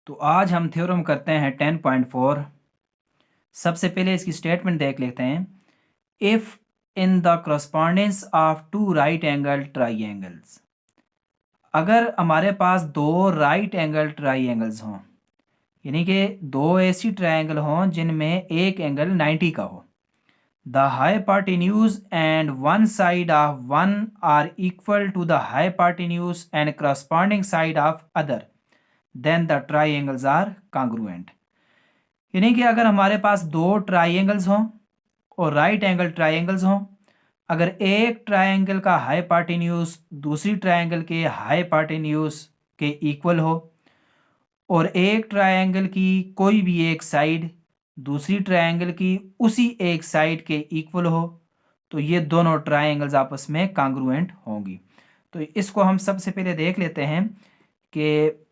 तो आज हम थ्योरम करते हैं 10.4। सबसे पहले इसकी स्टेटमेंट देख लेते हैं। If in the correspondence of two right angle triangles, अगर हमारे पास दो राइट एंगल ट्राइंगल्स हों, यानी कि दो ऐसी ट्राइंगल हों जिनमें एक एंगल 90 का हो, the hypotenuse and one side of one are equal to the hypotenuse and corresponding side of other, then the triangles are congruent. यानी कि अगर हमारे पास दो ट्राइंगल्स हों और राइट एंगल ट्राइंगल्स हों, अगर एक ट्राइंगल का हाइपोटेन्यूज दूसरी ट्राइंगल के हाइपोटेन्यूज के इक्वल हो और एक ट्राइंगल की कोई भी एक साइड दूसरी ट्राइंगल की उसी एक साइड के इक्वल हो, तो ये दोनों ट्राइंगल्स आपस में कॉन्ग्रुएंट होंगी। तो इसको हम सबसे पहले देख लेते हैं कि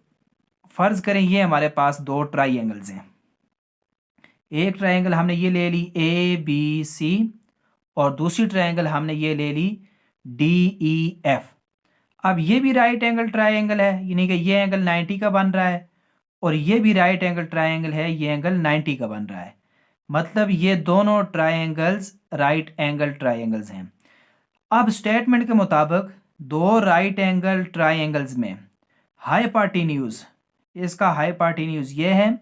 फ़र्ज़ करें ये हमारे पास दो ट्राइंगल्स हैं। एक ट्रायंगल हमने ये ले ली ए बी सी और दूसरी ट्रायंगल हमने ये ले ली डी ई एफ। अब ये भी राइट एंगल ट्रायंगल है, यानी कि ये एंगल 90 का बन रहा है और ये भी राइट एंगल ट्रायंगल है, ये एंगल 90 का बन रहा है। मतलब ये दोनों ट्रायंगल्स राइट एंगल ट्रायंगल्स हैं। अब स्टेटमेंट के मुताबिक दो राइट एंगल ट्रायंगल्स में हाइपोटेन्यूज, इसका हाइपोटेन्यूज ये है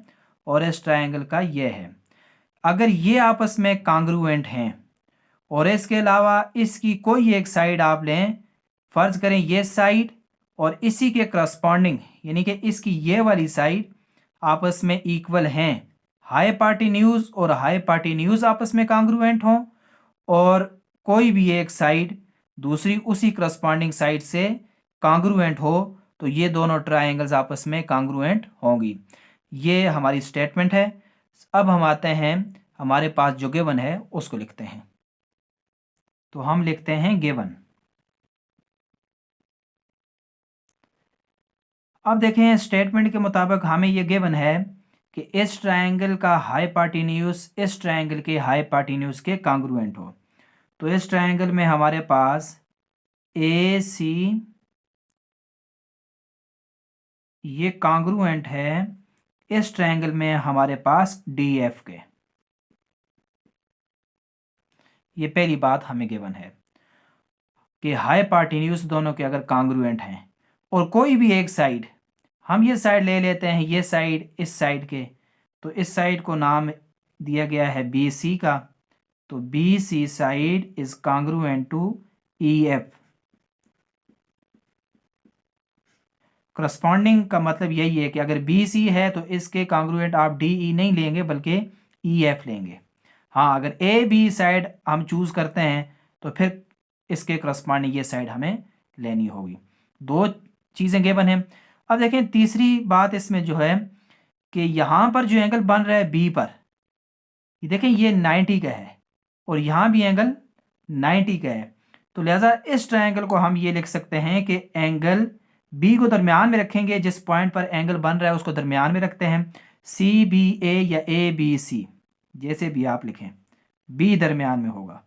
और इस ट्रायंगल का ये है। अगर ये आपस में कॉन्ग्रुएंट हैं और इसके अलावा इसकी कोई एक साइड आप लें, फ़र्ज़ करें ये साइड और इसी के करस्पॉन्डिंग यानी कि इसकी ये वाली साइड आपस में इक्वल हैं, हाइपोटेन्यूज और हाइपोटेन्यूज आपस में कॉन्ग्रुएंट हों और कोई भी एक साइड दूसरी उसी करस्पॉन्डिंग साइड से कॉन्ग्रुएंट हो, तो ये दोनों ट्रायंगल्स आपस में कॉन्ग्रुएंट होंगी। ये हमारी स्टेटमेंट है। अब हम आते हैं, हमारे पास जो गिवन है उसको लिखते हैं। तो हम लिखते हैं गिवन। अब देखें स्टेटमेंट के मुताबिक हमें ये गिवन है कि इस ट्रायंगल का हाइपोटेन्यूज इस ट्रायंगल के हाइपोटेन्यूज के कॉन्ग्रुएंट हो। तो इस ट्रायंगल में हमारे पास ए सी ये कॉन्ग्रुएंट है इस ट्रायंगल में हमारे पास डी एफ के। ये पहली बात हमें गिवन है कि हाइपोटेन्यूज दोनों के अगर कॉन्ग्रुएंट हैं और कोई भी एक साइड, हम ये साइड ले लेते हैं, ये साइड इस साइड के, तो इस साइड को नाम दिया गया है बी सी का। तो B C side is congruent to E F. Corresponding का मतलब यही है कि अगर बी सी है तो इसके कॉन्ग्रुएंट आप डी ई नहीं लेंगे बल्कि ई एफ लेंगे। हाँ, अगर ए बी साइड हम चूज़ करते हैं तो फिर इसके करस्पॉन्डिंग ये साइड हमें लेनी होगी। दो चीज़ें गिवन हैं। अब देखें तीसरी बात इसमें जो है कि यहाँ पर जो एंगल बन रहा है बी पर, ये देखें ये 90 का है और यहाँ भी एंगल 90 का है। तो लिहाजा इस ट्रायंगल को हम ये लिख सकते हैं कि एंगल बी को दरमियान में रखेंगे, जिस पॉइंट पर एंगल बन रहा है उसको दरमियान में रखते हैं, सी बी ए या ए बी सी जैसे भी आप लिखें, बी दरमियान में होगा।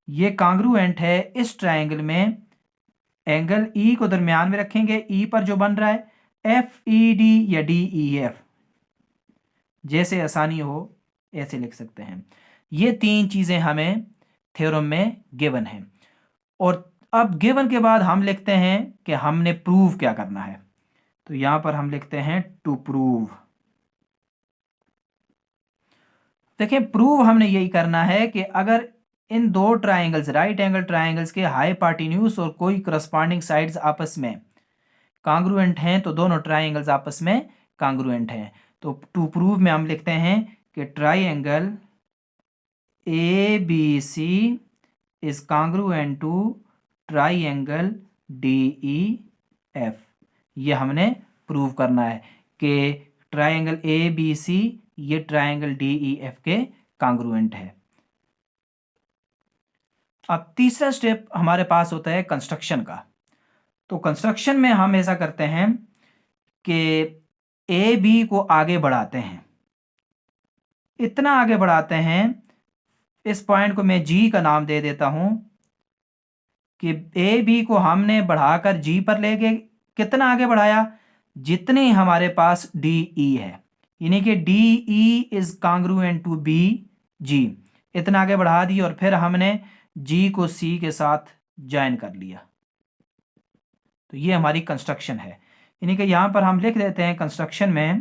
ये कॉन्ग्रुएंट है इस ट्रायंगल में, एंगल ई को दरमियान में रखेंगे, ई पर जो बन रहा है एफ ई डी या डी ई एफ, जैसे आसानी हो ऐसे लिख सकते हैं। ये तीन चीज़ें हमें थ्योरम में गिवन हैं और अब गिवन के बाद हम लिखते हैं कि हमने प्रूव क्या करना है। तो यहां पर हम लिखते हैं टू प्रूव। देखें प्रूव हमने यही करना है कि अगर इन दो ट्रायंगल्स राइट एंगल ट्रायंगल्स के हाइपोटेन्यूज और कोई करस्पॉन्डिंग साइड्स आपस में कॉन्ग्रुएंट हैं तो दोनों ट्रायंगल्स आपस में कॉन्ग्रुएंट हैं। तो टू प्रूव में हम लिखते हैं कि triangle A B C is congruent to triangle D E F. ये हमने प्रूव करना है कि ट्रायंगल ए बी सी ये ट्रायंगल डी ई एफ के कॉन्ग्रुएंट है। अब तीसरा स्टेप हमारे पास होता है कंस्ट्रक्शन का। तो कंस्ट्रक्शन में हम ऐसा करते हैं कि ए बी को आगे बढ़ाते हैं, इतना आगे बढ़ाते हैं, इस पॉइंट को मैं जी का नाम दे देता हूं कि ए बी को हमने बढ़ाकर जी पर ले गए। कितना आगे बढ़ाया? जितने हमारे पास डी ई है, यानी कि D E is congruent to B G, इतना आगे बढ़ा दिया और फिर हमने जी को सी के साथ ज्वाइन कर लिया। तो ये हमारी कंस्ट्रक्शन है, यानी कि यहां पर हम लिख देते हैं कंस्ट्रक्शन में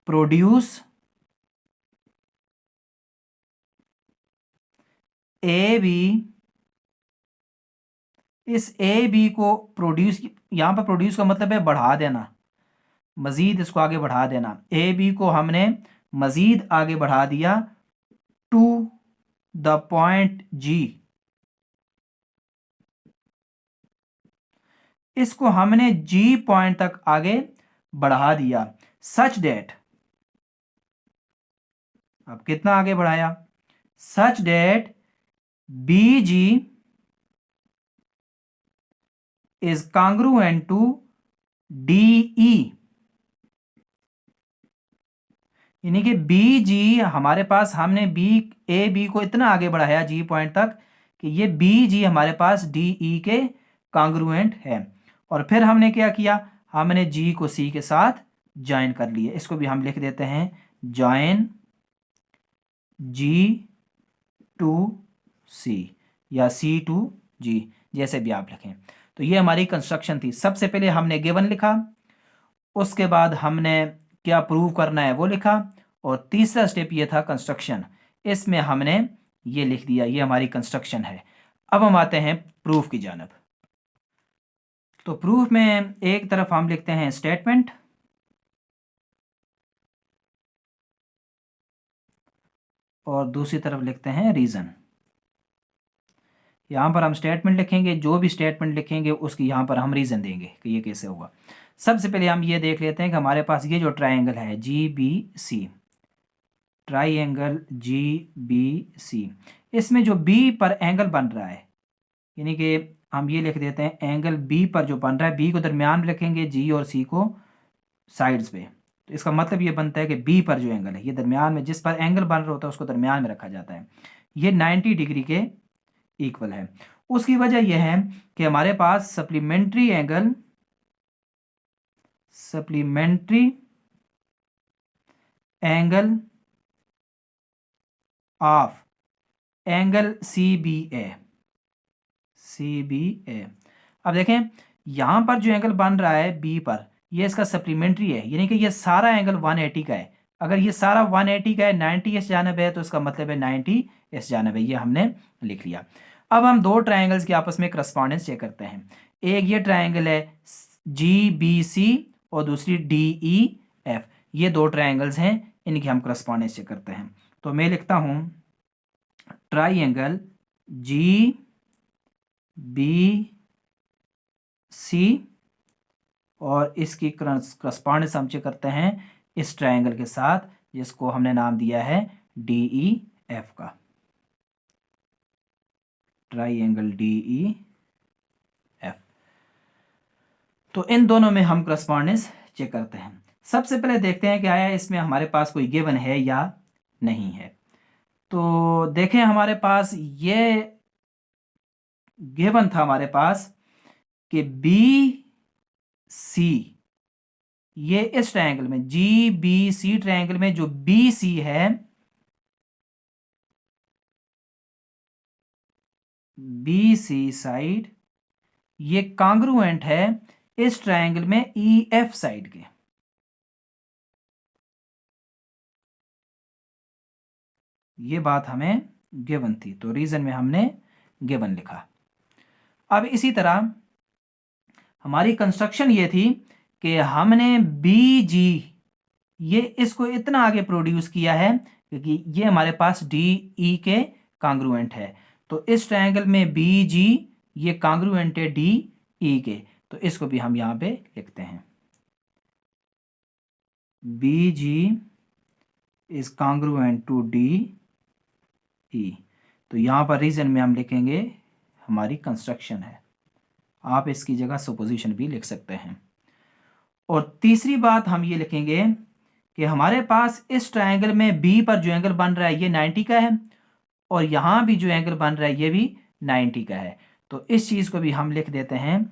प्रोड्यूस ए बी, इस ए बी को प्रोड्यूस, यहां पर प्रोड्यूस का मतलब है बढ़ा देना, मजीद इसको आगे बढ़ा देना। ए बी को हमने मजीद आगे बढ़ा दिया टू द पॉइंट जी, इसको हमने जी पॉइंट तक आगे बढ़ा दिया सच डेट, अब कितना आगे बढ़ाया, such that B G is congruent to D E, यानी कि बी जी हमारे पास, हमने बी ए बी को इतना आगे बढ़ाया जी पॉइंट तक कि ये बी जी हमारे पास डी ई के कांग्रुएंट है। और फिर हमने क्या किया, हमने जी को सी के साथ ज्वाइन कर लिए, इसको भी हम लिख देते हैं ज्वाइन जी टू सी या सी टू जी, जैसे भी आप लिखें। तो ये हमारी कंस्ट्रक्शन थी। सबसे पहले हमने गिवन लिखा, उसके बाद हमने क्या प्रूव करना है वो लिखा, और तीसरा स्टेप ये था कंस्ट्रक्शन, इसमें हमने ये लिख दिया, ये हमारी कंस्ट्रक्शन है। अब हम आते हैं प्रूफ की जानब। तो प्रूफ में एक तरफ हम लिखते हैं स्टेटमेंट, और दूसरी तरफ लिखते हैं रीज़न। यहाँ पर हम स्टेटमेंट लिखेंगे, जो भी स्टेटमेंट लिखेंगे उसकी यहाँ पर हम रीज़न देंगे कि ये कैसे होगा। सबसे पहले हम ये देख लेते हैं कि हमारे पास ये जो ट्राइंगल है G B C, triangle G B C, इसमें जो बी पर एंगल बन रहा है, यानी कि हम ये लिख देते हैं एंगल बी पर जो बन रहा है, बी को दरमियान में रखेंगे, जी और सी को साइड्स पे। तो इसका मतलब ये बनता है कि बी पर जो एंगल है, ये दरमियान में, जिस पर एंगल बन रहा होता है उसको दरमियान में रखा जाता है, ये 90 डिग्री के इक्वल है। उसकी वजह यह है कि हमारे पास supplementary angle of angle C B A, अब देखें यहां पर जो एंगल बन रहा है बी पर, ये इसका सप्लीमेंट्री है, यानी कि ये सारा एंगल 180 का है। अगर ये सारा 180 का है, 90 इस जानब है, तो इसका मतलब है 90 इस जानब है, ये हमने लिख लिया। अब हम दो ट्राइंगल्स के आपस में करस्पॉन्डेंस चेक करते हैं। एक ये ट्राइंगल है जी बी सी और दूसरी डी ई एफ, ये दो ट्राइंगल्स हैं, इनकी हम करस्पॉन्डेंस चेक करते हैं। तो मैं लिखता हूं ट्राइंगल जी बी सी, और इसकी करस्पॉन्डेंस हम चेक करते हैं इस ट्राइंगल के साथ जिसको हमने नाम दिया है डी ई एफ का, ट्राइंगल डी ई एफ। तो इन दोनों में हम करस्पॉन्डेंस चेक करते हैं। सबसे पहले देखते हैं कि आया इसमें हमारे पास कोई गिवन है या नहीं है। तो देखें हमारे पास ये गिवन था हमारे पास कि बी सी, ये इस ट्रायंगल में जी बी सी ट्रायंगल में जो बी सी है, बी सी साइड ये कांग्रुएंट है इस ट्रायंगल में ई एफ साइड के। ये बात हमें गिवन थी, तो रीजन में हमने गिवन लिखा। अब इसी तरह हमारी कंस्ट्रक्शन ये थी कि हमने बी जी, ये इसको इतना आगे प्रोड्यूस किया है क्योंकि ये हमारे पास डी ई के कांग्रुएंट है। तो इस ट्रायंगल में बी जी ये कांग्रुएंट है डी ई के, तो इसको भी हम यहां पे लिखते हैं B G is congruent to D E. तो यहां पर रीजन में हम लिखेंगे हमारी कंस्ट्रक्शन है, आप इसकी जगह सुपोजिशन भी लिख सकते हैं। और तीसरी बात हम ये लिखेंगे कि हमारे पास इस ट्रायंगल में बी पर जो एंगल बन रहा है ये 90 का है, और यहां भी जो एंगल बन रहा है ये भी 90 का है। तो इस चीज़ को भी हम लिख देते हैं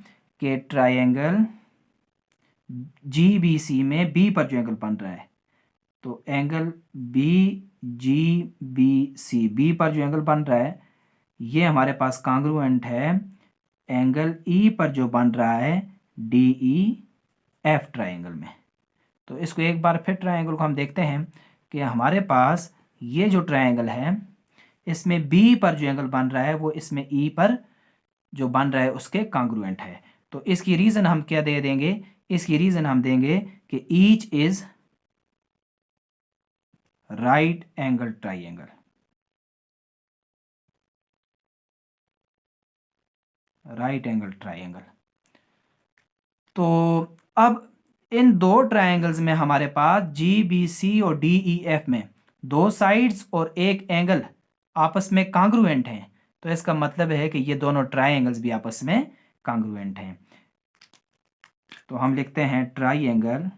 कि ट्रायंगल GBC में B पर जो एंगल बन रहा है, तो एंगल BGBC B पर जो एंगल बन रहा है ये हमारे पास कांग्रुएंट है एंगल E पर जो बन रहा है DEF ट्रायंगल में। तो इसको एक बार फिर ट्रायंगल को हम देखते हैं कि हमारे पास ये जो ट्रायंगल है इसमें B पर जो एंगल बन रहा है वो इसमें E पर जो बन रहा है उसके कांग्रुएंट है। तो इसकी रीज़न हम क्या दे देंगे, इसकी रीज़न हम देंगे कि each is right angle triangle. Right angle triangle. तो अब इन दो ट्राइंगल्स में हमारे पास GBC और DEF में दो साइड्स और एक एंगल आपस में कांग्रुएंट हैं। तो इसका मतलब है कि ये दोनों ट्राइंगल्स भी आपस में कांग्रुएंट हैं। तो हम लिखते हैं triangle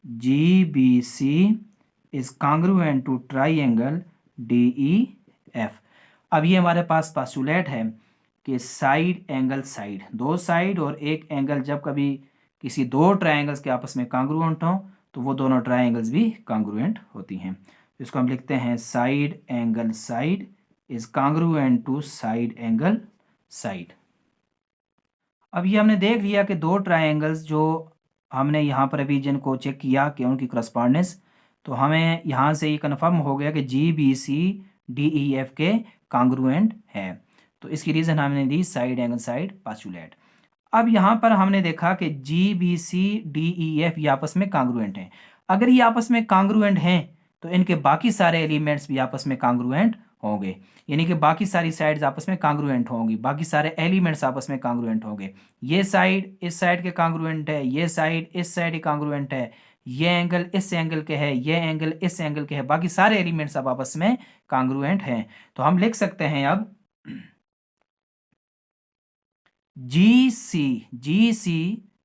GBC is congruent to triangle DEF। अब ये हमारे पास पास्टुलेट है कि साइड एंगल साइड, दो साइड और एक एंगल जब कभी किसी दो ट्राइंगल्स के आपस में कांग्रुएंट हो तो वो दोनों ट्राइंगल्स भी कांग्रुएंट होती हैं। तो इसको हम लिखते हैं side angle side is congruent to side angle side. अब ये हमने देख लिया कि दो ट्राइंगल्स जो हमने यहाँ पर अभी जिनको चेक किया कि उनकी करस्पॉन्डेंस, तो हमें यहाँ से ये कन्फर्म हो गया कि GBC DEF के कांग्रुएंट है। तो इसकी रीज़न हमने दी साइड एंगल साइड पास्टुलेट। अब यहाँ पर हमने देखा कि GBC DEF ये आपस में कांग्रुएंट हैं। अगर ये आपस में कांग्रुएंट हैं तो इनके बाकी सारे एलिमेंट्स भी आपस में कांग्रुएंट होंगे, यानी कि बाकी सारी साइड्स आपस में कांग्रुएंट होंगी, बाकी सारे एलिमेंट्स आपस में कांग्रुएंट होंगे। ये साइड इस साइड के कांग्रुएंट है, ये साइड इस साइड के कांग्रुएंट है, ये एंगल इस एंगल के है, ये एंगल इस एंगल के है, बाकी सारे एलिमेंट्स अब आपस में कांग्रुएंट हैं। तो हम लिख सकते हैं अब GC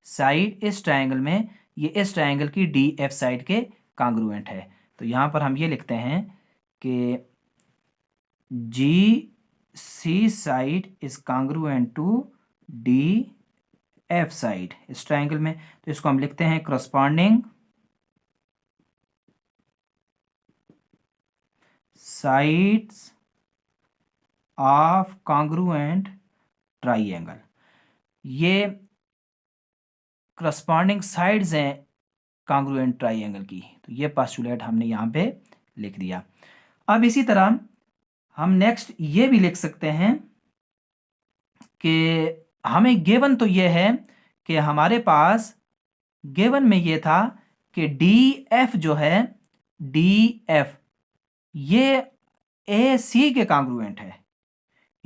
साइड इस ट्राइंगल में ये इस ट्राइंगल की DF साइड के कांग्रुएंट है। तो यहाँ पर हम ये लिखते हैं कि GC side is congruent to DF side इस ट्राइंगल में। तो इसको हम लिखते हैं corresponding sides of congruent triangle. ये करस्पॉन्डिंग साइड्स हैं कांग्रुएंट ट्राइंगल की। तो ये पास्टुलेट हमने यहाँ पे लिख दिया। अब इसी तरह हम नेक्स्ट ये भी लिख सकते हैं कि हमें गिवन तो ये है कि हमारे पास गिवन में ये था कि DF जो है DF ये AC के कांग्रुएंट है,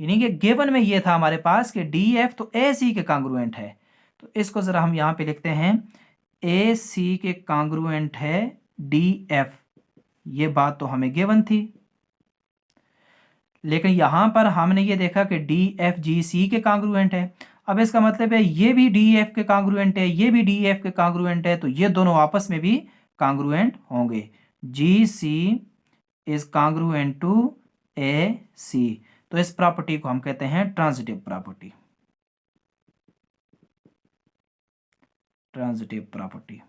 यानी कि गिवन में ये था हमारे पास कि DF तो AC के कांग्रुएंट है। तो इसको ज़रा हम यहाँ पे लिखते हैं AC के कांग्रुएंट है DF। ये बात तो हमें गिवन थी, लेकिन यहाँ पर हमने ये देखा कि DF GC के कांग्रुएंट है। अब इसका मतलब है ये भी DF के कांग्रुएंट है, ये भी DF के कांग्रुएंट है, तो ये दोनों आपस में भी कांग्रुएंट होंगे। GC is congruent to AC। तो इस प्रॉपर्टी को हम कहते हैं ट्रांजिटिव प्रॉपर्टी। Transitive property.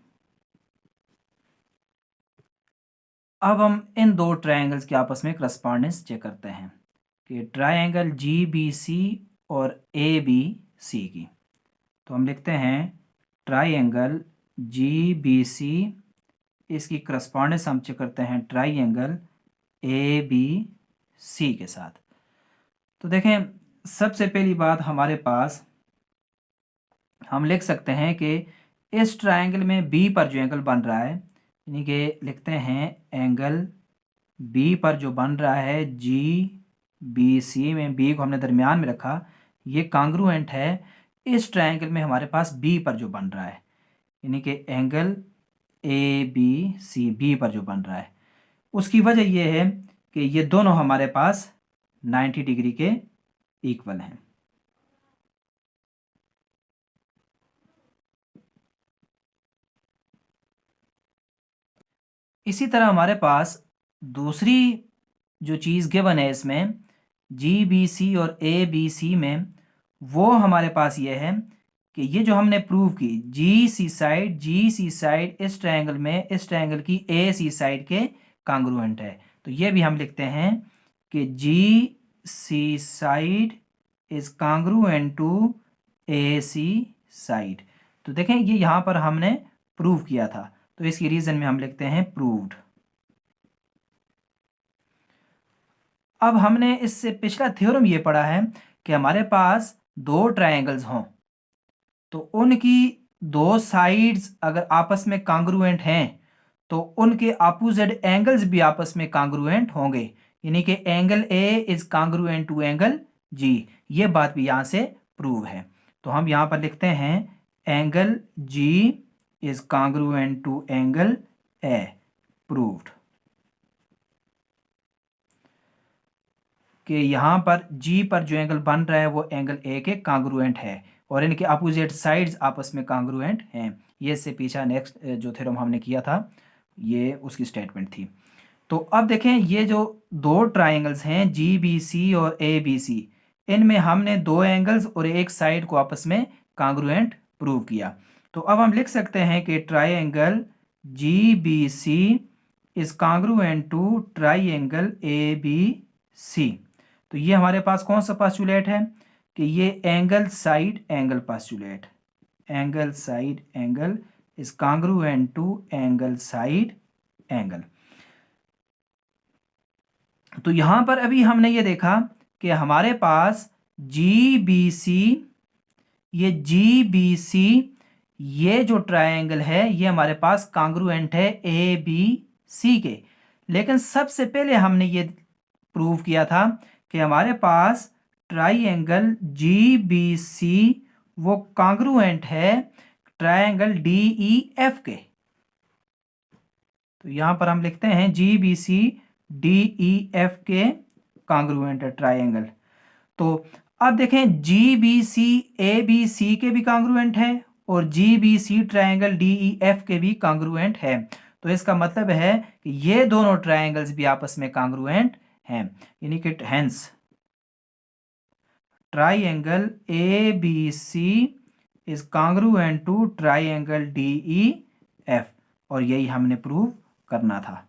अब हम इन दो ट्रायंगल्स के आपस में करस्पॉन्डेंस चेक करते हैं कि ट्रायंगल GBC और ABC की। तो हम लिखते हैं ट्रायंगल GBC इसकी करस्पॉन्डेंस हम चेक करते हैं ट्रायंगल ABC के साथ। तो देखें, सबसे पहली बात हमारे पास हम लिख सकते हैं कि इस ट्रायंगल में B पर जो एंगल बन रहा है, यानी कि लिखते हैं एंगल B पर जो बन रहा है GBC में, B को हमने दरमियान में रखा, ये कांग्रुएंट है इस ट्रायंगल में हमारे पास B पर जो बन रहा है, यानी कि एंगल ABC B पर जो बन रहा है। उसकी वजह यह है कि ये दोनों हमारे पास 90 डिग्री के इक्वल हैं। इसी तरह हमारे पास दूसरी जो चीज़ गिवन है इसमें GBC और ABC में, वो हमारे पास ये है कि ये जो हमने प्रूव की जी सी साइड इस ट्रायंगल में इस ट्रायंगल की ए सी साइड के कांग्रुएंट है। तो ये भी हम लिखते हैं कि G C side is congruent to A C side. तो देखें ये यहाँ पर हमने प्रूव किया था, तो इसकी रीजन में हम लिखते हैं प्रूव्ड। अब हमने इससे पिछला थ्योरम ये पढ़ा है कि हमारे पास दो ट्रायंगल्स हों तो उनकी दो साइड्स अगर आपस में कांग्रुएंट हैं तो उनके अपोजिट एंगल्स भी आपस में कांग्रुएंट होंगे, यानी कि angle A is congruent to angle G. ये बात भी यहाँ से प्रूव है। तो हम यहाँ पर लिखते हैं angle G is congruent to angle A, proved. कि यहाँ पर जी पर जो एंगल बन रहा है वो एंगल ए के कांग्रुएंट है और इनके अपोजिट साइड्स आपस में कांग्रुएंट हैं। ये इससे पीछा नेक्स्ट जो थ्योरम हमने किया था ये उसकी स्टेटमेंट थी। तो अब देखें ये जो दो ट्राइंगल्स हैं जी बी सी और ए बी सी, इनमें हमने दो एंगल्स और एक साइड को आपस में कांग्रुएंट प्रूव किया। तो अब हम लिख सकते हैं कि triangle G B C is congruent to triangle A B C. तो ये हमारे पास कौन सा पोस्टुलेट है कि ये angle side angle postulate, angle side angle is congruent to angle side angle. तो यहां पर अभी हमने ये देखा कि हमारे पास जी बी सी, ये जी बी सी ये जो ट्रायंगल है ये हमारे पास कांग्रुएंट है ए बी सी के। लेकिन सबसे पहले हमने ये प्रूव किया था कि हमारे पास ट्राइंगल जी बी सी वो कांग्रुएंट है ट्राइंगल डी ई एफ के। तो यहां पर हम लिखते हैं G B C D E F के कांग्रुएंट है ट्राइंगल। तो अब देखें जी बी सी ए बी सी के भी कांग्रुएंट है और G B C triangle D E F के भी कांग्रुएंट है। तो इसका मतलब है कि ये दोनों ट्राइंगल्स भी आपस में कांग्रुएंट हैं, यानी कि hence triangle A B C is congruent to triangle D E F, और यही हमने प्रूव करना था।